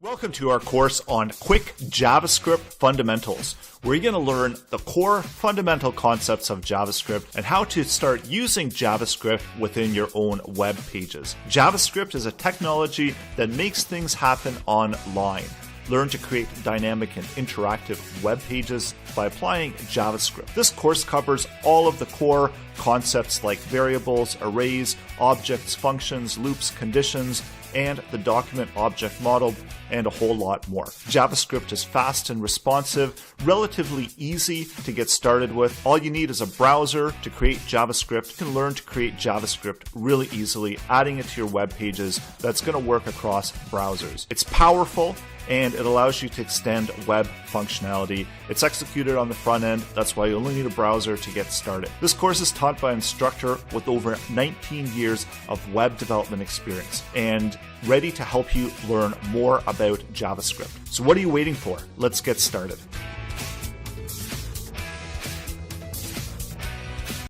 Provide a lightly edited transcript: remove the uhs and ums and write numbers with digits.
Welcome to our course on Quick JavaScript Fundamentals, where you're going to learn the core fundamental concepts of JavaScript and how to start using JavaScript within your own web pages. JavaScript is a technology that makes things happen online. Learn to create dynamic and interactive web pages by applying JavaScript. This course covers all of the core concepts like variables, arrays, objects, functions, loops, conditions, and the document object model, and a whole lot more. JavaScript is fast and responsive, relatively easy to get started with. All you need is a browser to create JavaScript. You can learn to create JavaScript really easily, adding it to your web pages. That's going to work across browsers. It's powerful, and it allows you to extend web functionality. It's executed on the front end. That's why you only need a browser to get started. This course is taught by an instructor with over 19 years of web development experience and ready to help you learn more about JavaScript. So what are you waiting for? Let's get started.